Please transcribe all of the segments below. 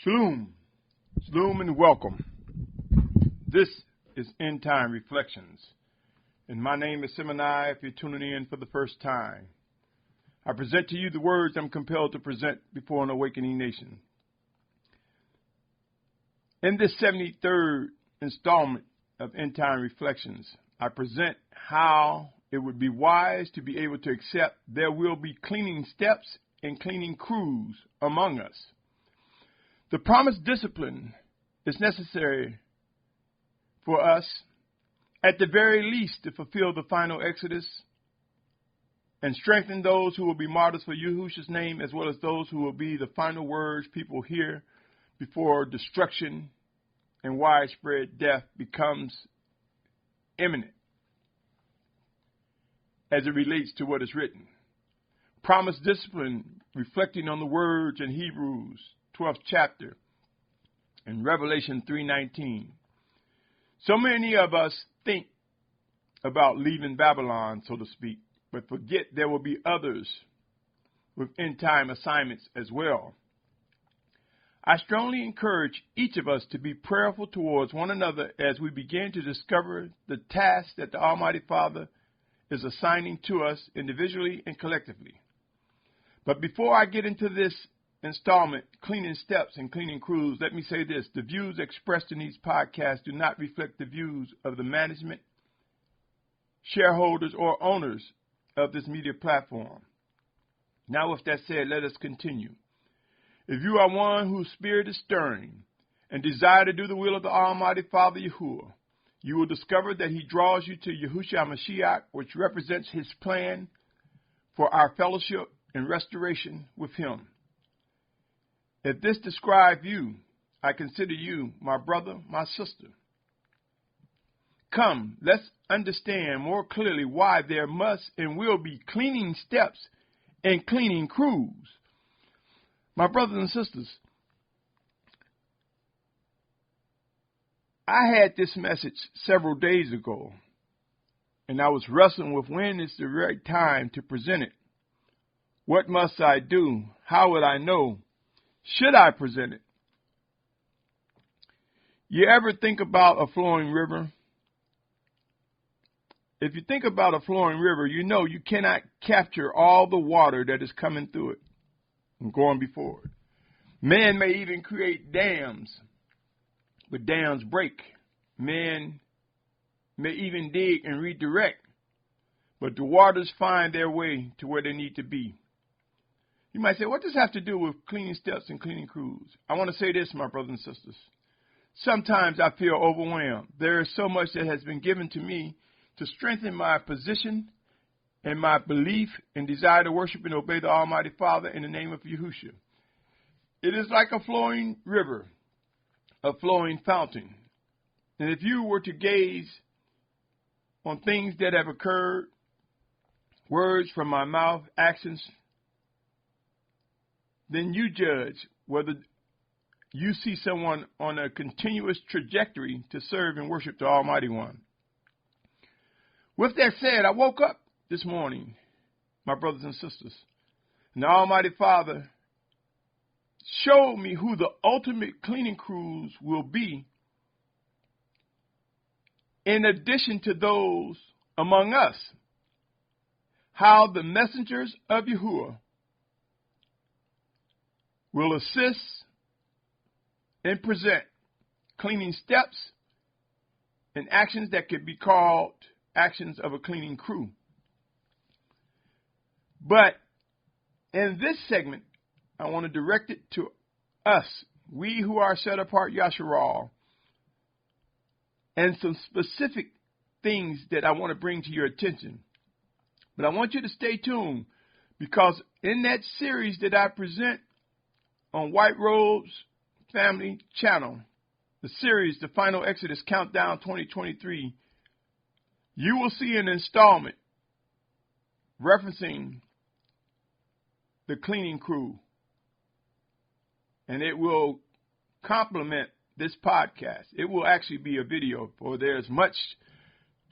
Shalum, Shalum and welcome. This is Endtime Reflections, and my name is Symmanayah if you're tuning in for the first time. I present to you the words I'm compelled to present before an awakening nation. In this 73rd installment of Endtime Reflections, I present how it would be wise to be able to accept there will be cleaning steps and cleaning crews among us. The promised discipline is necessary for us, at the very least, to fulfill the final exodus and strengthen those who will be martyrs for Yahusha's name, as well as those who will be the final words people hear before destruction and widespread death becomes imminent, as it relates to what is written. Promised discipline, reflecting on the words in Hebrews 12th chapter and Revelation 3:19. So many of us think about leaving Babylon, so to speak, but forget there will be others with end-time assignments as well. I strongly encourage each of us to be prayerful towards one another as we begin to discover the task that the Almighty Father is assigning to us individually and collectively. But before I get into this installment, cleaning steps and cleaning crews, let me say this. The views expressed in these podcasts do not reflect the views of the management, shareholders, or owners of this media platform. Now, with that said, let us continue. If you are one whose spirit is stirring and desire to do the will of the Almighty Father Yahuah, you will discover that he draws you to Yahusha Mashyach, which represents his plan for our fellowship and restoration with him. If this describes you, I consider you my brother, my sister. Come, let's understand more clearly why there must and will be cleaning steps and cleaning crews. My brothers and sisters, I had this message several days ago, and I was wrestling with when is the right time to present it. What must I do? How would I know? Should I present it? You ever think about a flowing river? If you think about a flowing river, you know you cannot capture all the water that is coming through it and going before it. Man may even create dams, but dams break. Man may even dig and redirect, but the waters find their way to where they need to be. You might say, what does this have to do with cleaning steps and cleaning crews? I want to say this, my brothers and sisters. Sometimes I feel overwhelmed. There is so much that has been given to me to strengthen my position and my belief and desire to worship and obey the Almighty Father in the name of Yahusha. It is like a flowing river, a flowing fountain. And if you were to gaze on things that have occurred, words from my mouth, actions, then you judge whether you see someone on a continuous trajectory to serve and worship the Almighty One. With that said, I woke up this morning, my brothers and sisters, and the Almighty Father showed me who the ultimate cleaning crews will be, in addition to those among us. How the messengers of Yahuah will assist and present cleaning steps and actions that could be called actions of a cleaning crew. But in this segment, I want to direct it to us, we who are set apart Yashar'al, and some specific things that I want to bring to your attention. But I want you to stay tuned, because in that series that I present on White Robes Family Channel, the series, The Final Exodus Countdown 2023, you will see an installment referencing the cleaning crew. And it will complement this podcast. It will actually be a video, for there's much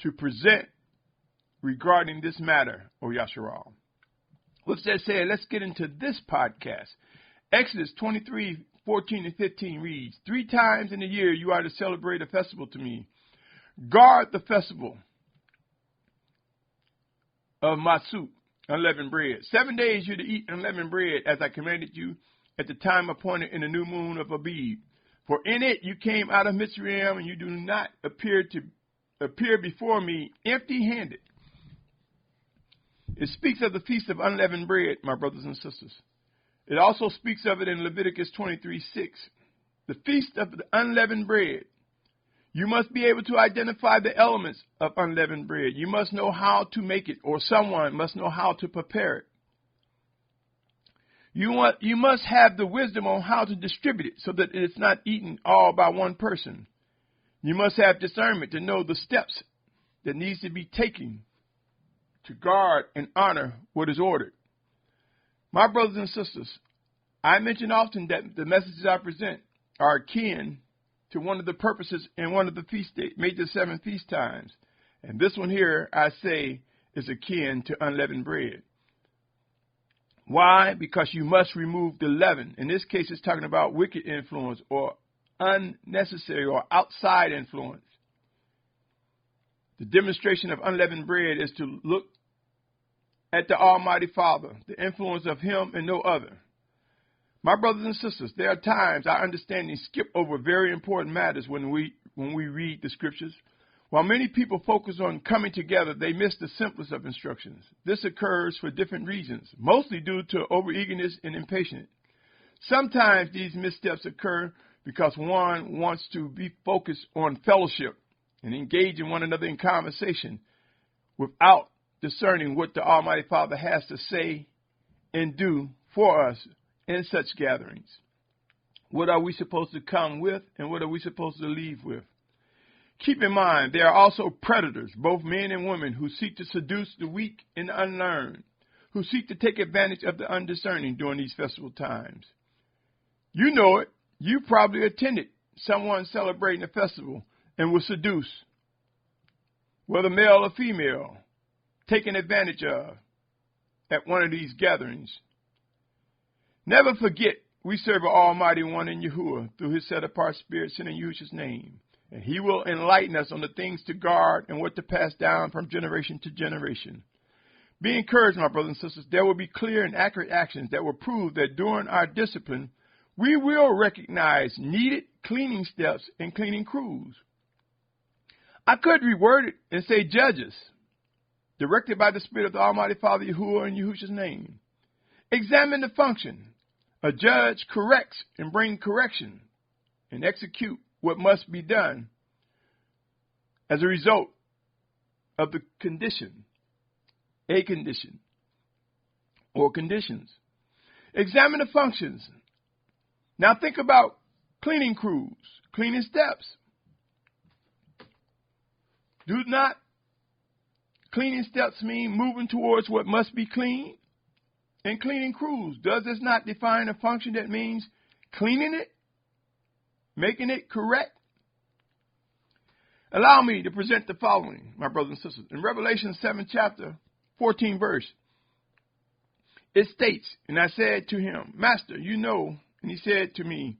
to present regarding this matter, O Yashar'al. With that said, let's get into this podcast. Exodus 23, 14 and 15 reads, 3 times in a year you are to celebrate a festival to me. Guard the festival of Mashyach, unleavened bread. 7 days you're to eat unleavened bread, as I commanded you at the time appointed in the new moon of Abib. For in it you came out of Mitzrayim, and you do not appear before me empty-handed. It speaks of the feast of unleavened bread, my brothers and sisters. It also speaks of it in Leviticus 23:6. The feast of the unleavened bread. You must be able to identify the elements of unleavened bread. You must know how to make it, or someone must know how to prepare it. You must have the wisdom on how to distribute it so that it's not eaten all by one person. You must have discernment to know the steps that needs to be taken to guard and honor what is ordered. My brothers and sisters, I mention often that the messages I present are akin to one of the purposes in one of the feast days, major 7 feast times. And this one here, I say, is akin to unleavened bread. Why? Because you must remove the leaven. In this case, it's talking about wicked influence or unnecessary or outside influence. The demonstration of unleavened bread is to look at the Almighty Father, the influence of Him and no other. My brothers and sisters, there are times our understanding skip over very important matters when we read the scriptures. While many people focus on coming together, they miss the simplest of instructions. This occurs for different reasons, mostly due to overeagerness and impatience. Sometimes these missteps occur because one wants to be focused on fellowship and engage in one another in conversation without discerning what the Almighty Father has to say and do for us in such gatherings. What are we supposed to come with, and what are we supposed to leave with? Keep in mind, there are also predators, both men and women, who seek to seduce the weak and the unlearned, who seek to take advantage of the undiscerning during these festival times. You know it. You probably attended someone celebrating a festival and was seduced, whether male or female, taken advantage of at one of these gatherings. Never forget, we serve an Almighty One in Yahuah through His set-apart Spirit sent in Yahusha's name. And He will enlighten us on the things to guard and what to pass down from generation to generation. Be encouraged, my brothers and sisters. There will be clear and accurate actions that will prove that during our discipline, we will recognize needed cleaning steps and cleaning crews. I could reword it and say judges, directed by the Spirit of the Almighty Father Yahuah in Yahusha's name. Examine the function. A judge corrects and brings correction and execute what must be done as a result of the condition, a condition, or conditions. Examine the functions. Now think about cleaning crews, cleaning steps. Do not cleaning steps mean moving towards what must be cleaned? And cleaning crews, does this not define a function that means cleaning it? Making it correct? Allow me to present the following, my brothers and sisters. In Revelation 7 chapter 14 verse, it states, and I said to him, Master, you know, and he said to me,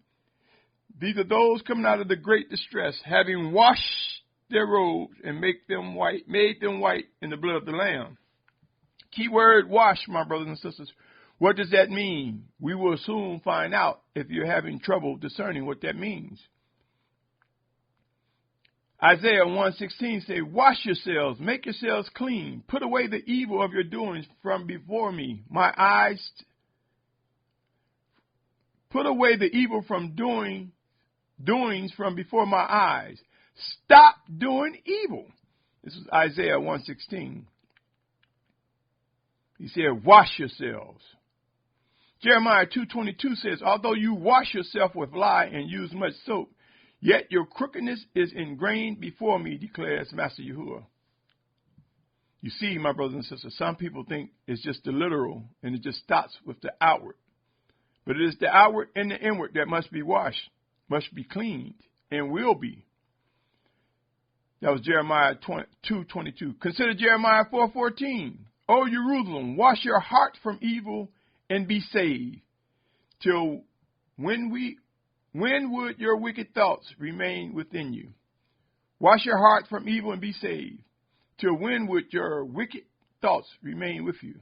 these are those coming out of the great distress, having washed their robes and made them white in the blood of the Lamb. Key word, wash, my brothers and sisters. What does that mean? We will soon find out if you're having trouble discerning what that means. Isaiah 1:16 says, wash yourselves, make yourselves clean, put away the evil of your doings from before me. My eyes, put away the evil from doings from before my eyes. Stop doing evil. This is Isaiah 1:16. He said, wash yourselves. Jeremiah 2:22 says, although you wash yourself with lye and use much soap, yet your crookedness is ingrained before me, declares Master Yahuah. You see, my brothers and sisters, some people think it's just the literal and it just stops with the outward. But it is the outward and the inward that must be washed, must be cleaned, and will be. That was Jeremiah 2:22. Consider Jeremiah 4:14. O Jerusalem, wash your heart from evil and be saved. Till when when would your wicked thoughts remain within you? Wash your heart from evil and be saved. Till when would your wicked thoughts remain with you?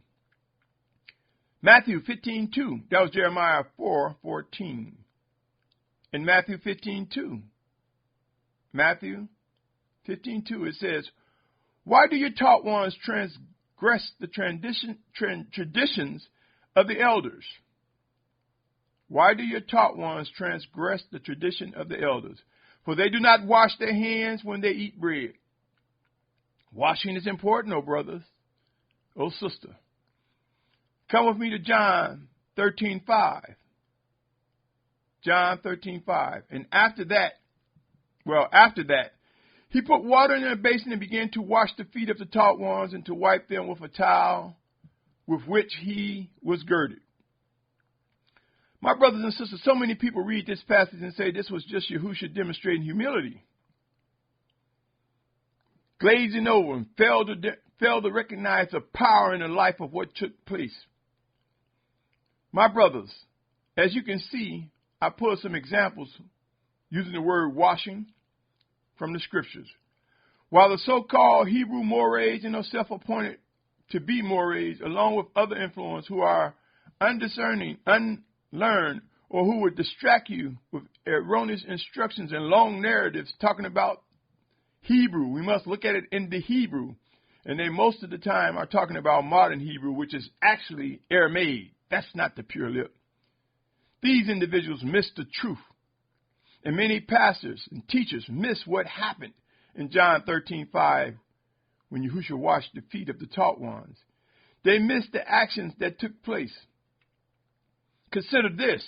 Matthew 15:2. That was Jeremiah 4:14. In Matthew 15:2. Matthew 15:2, it says, why do your taught ones transgress the traditions of the elders? Why do your taught ones transgress the tradition of the elders? For they do not wash their hands when they eat bread. Washing is important, oh brothers, oh sister. Come with me to John 13:5. John 13:5. And after that, he put water in a basin and began to wash the feet of the taught ones and to wipe them with a towel with which he was girded. My brothers and sisters, so many people read this passage and say this was just Yahusha demonstrating humility, glazing over and failed to recognize the power in the life of what took place. My brothers, as you can see, I pulled some examples using the word washing from the scriptures. While the so-called Hebrew mores and those self-appointed to be mores, along with other influence who are undiscerning, unlearned, or who would distract you with erroneous instructions and long narratives talking about Hebrew. We must look at it in the Hebrew. And they most of the time are talking about modern Hebrew, which is actually Aramaic. That's not the pure lip. These individuals miss the truth. And many pastors and teachers miss what happened in John 13:5 when Yahusha washed the feet of the taught ones. They miss the actions that took place. Consider this.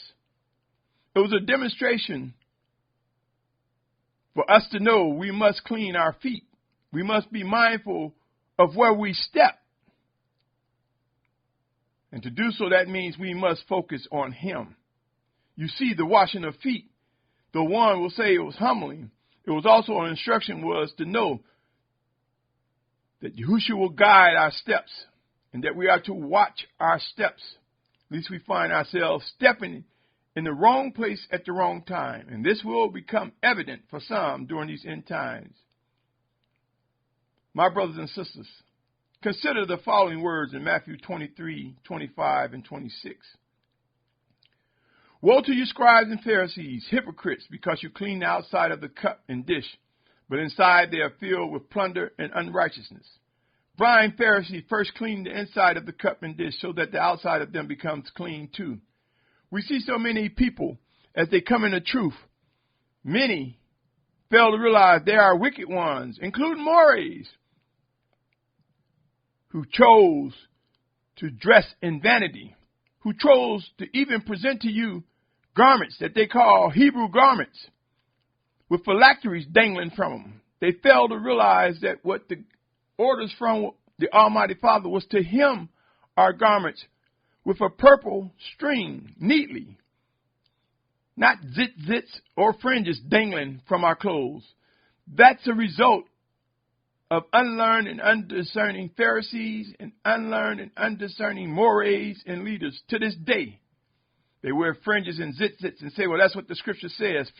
It was a demonstration for us to know we must clean our feet. We must be mindful of where we step. And to do so, that means we must focus on Him. You see, the washing of feet, the one will say it was humbling. It was also an instruction was to know that Yahusha will guide our steps and that we are to watch our steps. At least we find ourselves stepping in the wrong place at the wrong time. And this will become evident for some during these end times. My brothers and sisters, consider the following words in Matthew 23:25 and 26. Woe to you, scribes and Pharisees, hypocrites, because you clean the outside of the cup and dish, but inside they are filled with plunder and unrighteousness. Blind Pharisee, first clean the inside of the cup and dish so that the outside of them becomes clean too. We see so many people as they come into truth. Many fail to realize there are wicked ones, including mores, who chose to dress in vanity, who chose to even present to you garments that they call Hebrew garments with phylacteries dangling from them. They failed to realize that what the orders from the Almighty Father was to Him are garments with a purple string neatly, not zits or fringes dangling from our clothes. That's a result of unlearned and undiscerning Pharisees and unlearned and undiscerning mores and leaders to this day. They wear fringes and zits and say, well, that's what the scripture says,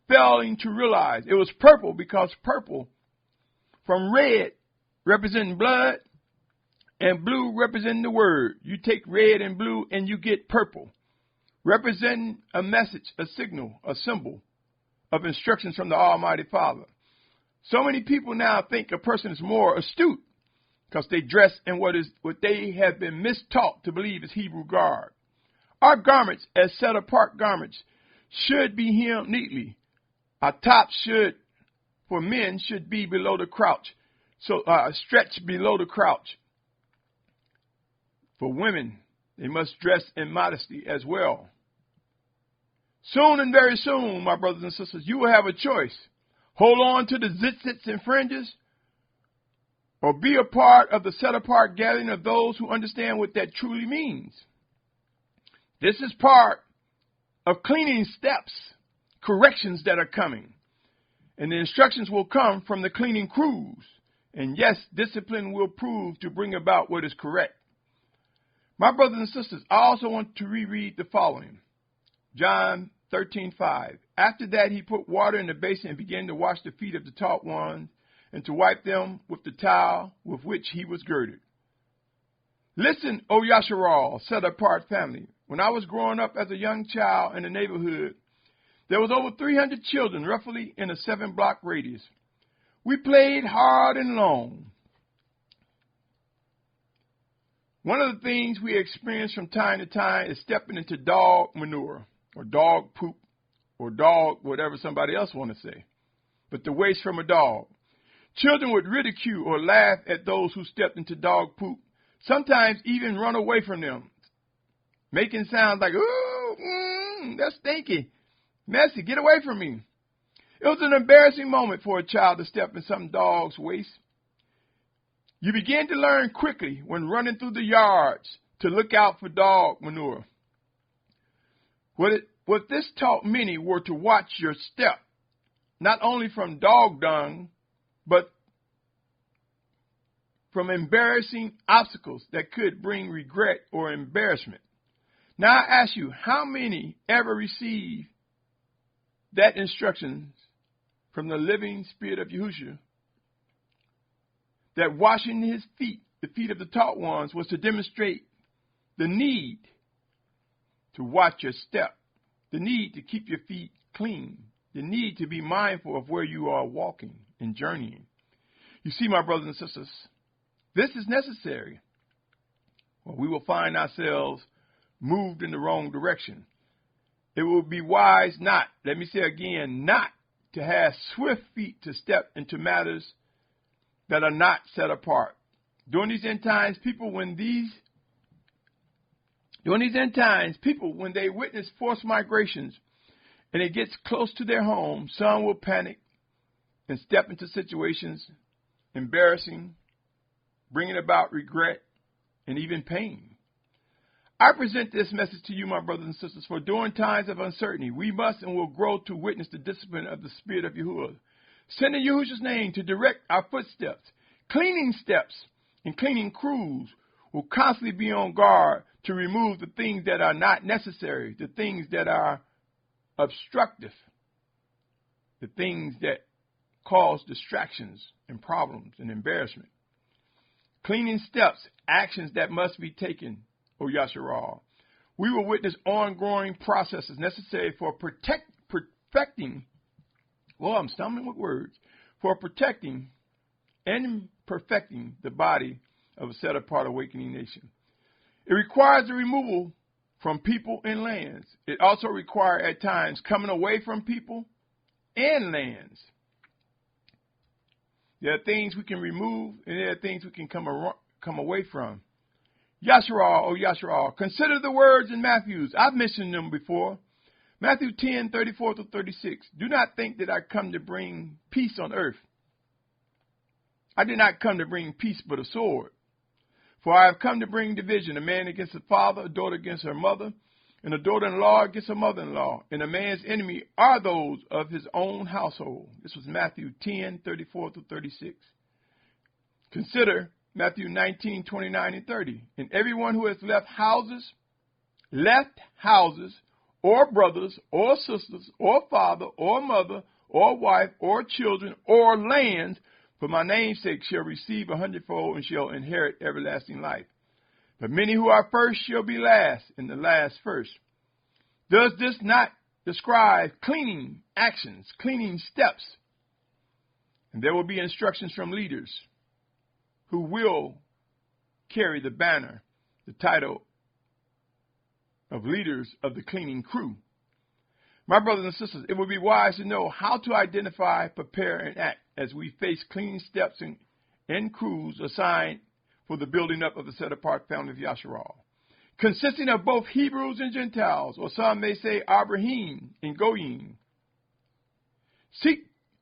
failing to realize it was purple because purple from red representing blood and blue representing the word. You take red and blue and you get purple, representing a message, a signal, a symbol of instructions from the Almighty Father. So many people now think a person is more astute because they dress in what they have been mistaught to believe is Hebrew garb. Our garments, as set-apart garments, should be hemmed neatly. Our tops for men, should be below the crouch, so stretch below the crouch. For women, they must dress in modesty as well. Soon and very soon, my brothers and sisters, you will have a choice. Hold on to the zits and fringes, or be a part of the set-apart gathering of those who understand what that truly means. This is part of cleaning steps, corrections that are coming. And the instructions will come from the cleaning crews. And yes, discipline will prove to bring about what is correct. My brothers and sisters, I also want to reread the following. John 13:5. After that he put water in the basin and began to wash the feet of the taught ones and to wipe them with the towel with which he was girded. Listen, O Yashar'al, set-apart family. When I was growing up as a young child in the neighborhood, there was over 300 children, roughly in a 7-block radius. We played hard and long. One of the things we experience from time to time is stepping into dog manure, or dog poop, or dog whatever somebody else want to say, but the waste from a dog. Children would ridicule or laugh at those who stepped into dog poop, sometimes even run away from them, making sounds like, ooh, that's stinky, messy, get away from me. It was an embarrassing moment for a child to step in some dog's waste. You begin to learn quickly when running through the yards to look out for dog manure. What this taught many were to watch your step, not only from dog dung, but from embarrassing obstacles that could bring regret or embarrassment. Now I ask you, how many ever receive that instructions from the living Spirit of Yahusha, that washing his feet, the feet of the taught ones, was to demonstrate the need to watch your step, the need to keep your feet clean, the need to be mindful of where you are walking and journeying. You see, my brothers and sisters, this is necessary, or we will find ourselves moved in the wrong direction. It will be wise not, let me say again, not to have swift feet to step into matters that are not set apart. During these end times, people, when they witness forced migrations and it gets close to their home, some will panic and step into situations embarrassing, bringing about regret and even pain. I present this message to you, my brothers and sisters, for during times of uncertainty, we must and will grow to witness the discipline of the Spirit of Yahuah. Send in Yahusha's name to direct our footsteps. Cleaning steps and cleaning crews will constantly be on guard to remove the things that are not necessary, the things that are obstructive, the things that cause distractions and problems and embarrassment. Cleaning steps, actions that must be taken, O Yashar'al. We will witness ongoing processes necessary for perfecting, I'm stumbling with words, for protecting and perfecting the body of a set-apart awakening nation. It requires the removal from people and lands. It also requires, at times, coming away from people and lands. There are things we can remove, and there are things we can come away from. Yashar'al, O Yashar'al, consider the words in Matthew's. I've mentioned them before. Matthew 10:34-36. Do not think that I come to bring peace on earth. I did not come to bring peace but a sword. For I have come to bring division, a man against a father, a daughter against her mother, and a daughter-in-law against her mother-in-law. And a man's enemy are those of his own household. This was Matthew 10:34-36. Consider Matthew 19:29-30. And everyone who has left houses, or brothers, or sisters, or father, or mother, or wife, or children, or lands, for my name's sake, shall receive 100-fold and shall inherit everlasting life. But many who are first shall be last, and the last first. Does this not describe cleaning actions, cleaning steps? And there will be instructions from leaders who will carry the banner, the title of leaders of the cleaning crew. My brothers and sisters, it would be wise to know how to identify, prepare, and act as we face cleaning steps and crews assigned for the building up of the set-apart family of Yashar'al, consisting of both Hebrews and Gentiles, or some may say Abraham and Goyim,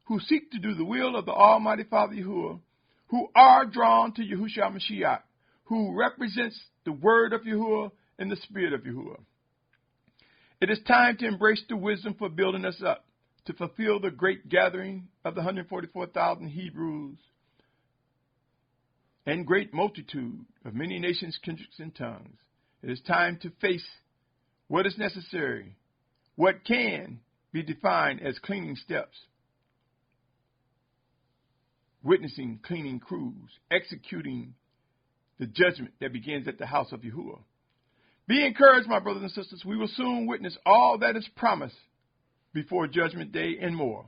who seek to do the will of the Almighty Father Yahuah, who are drawn to Yahusha Mashyach, who represents the word of Yahuah and the Spirit of Yahuah. It is time to embrace the wisdom for building us up, to fulfill the great gathering of the 144,000 Hebrews and great multitude of many nations, kindreds, and tongues. It is time to face what is necessary, what can be defined as cleaning steps, witnessing cleaning crews, executing the judgment that begins at the house of Yahuah. Be encouraged, my brothers and sisters. We will soon witness all that is promised before Judgment Day and more.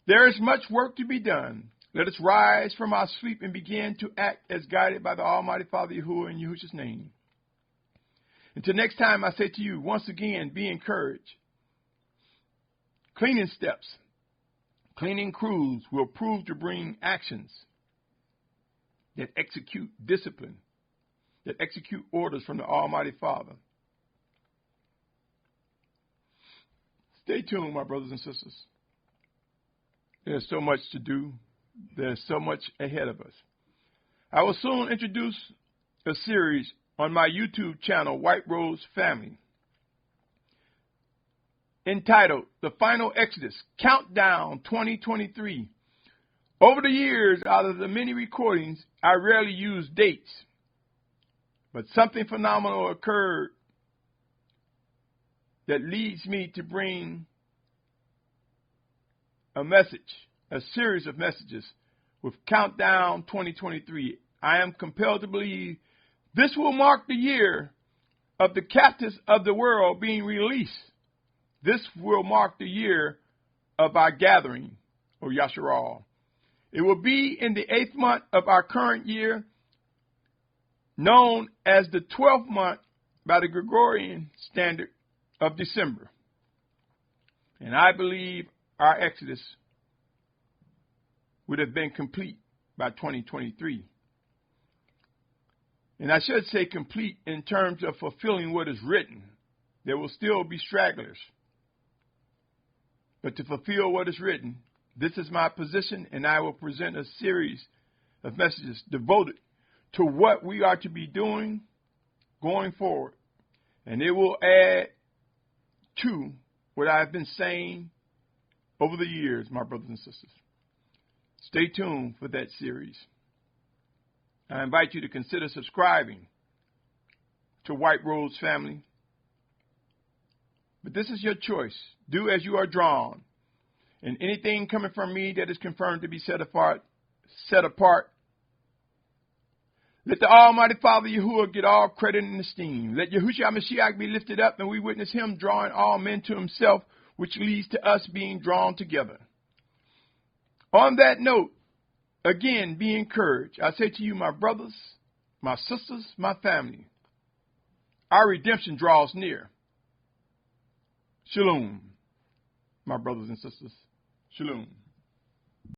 There is much work to be done. Let us rise from our sleep and begin to act as guided by the Almighty Father Yahuah in Yahusha's name. Until next time, I say to you, once again, be encouraged. Cleaning steps, cleaning crews will prove to bring actions that execute discipline, that execute orders from the Almighty Father. Stay tuned, my brothers and sisters. There's so much to do. There's so much ahead of us. I will soon introduce a series on my YouTube channel, White Rose Family, entitled The Final Exodus, Countdown 2023. Over the years, out of the many recordings, I rarely use dates, but something phenomenal occurred that leads me to bring a message, a series of messages with Countdown 2023. I am compelled to believe this will mark the year of the captives of the world being released. This will mark the year of our gathering, or Yashar'al. It will be in the 8th month of our current year, known as the 12th month by the Gregorian standard of December. And I believe our Exodus would have been complete by 2023. And I should say complete in terms of fulfilling what is written. There will still be stragglers. But to fulfill what is written, this is my position, and I will present a series of messages devoted to what we are to be doing going forward. And it will add to what I've been saying over the years, my brothers and sisters. Stay tuned for that series. I invite you to consider subscribing to White Rose Family. But this is your choice. Do as you are drawn. And anything coming from me that is confirmed to be set apart. Let the Almighty Father Yahuah get all credit and esteem. Let Yahusha Mashyach be lifted up, and we witness him drawing all men to himself, which leads to us being drawn together. On that note, again, be encouraged. I say to you, my brothers, my sisters, my family, our redemption draws near. Shalom, my brothers and sisters. Shalom.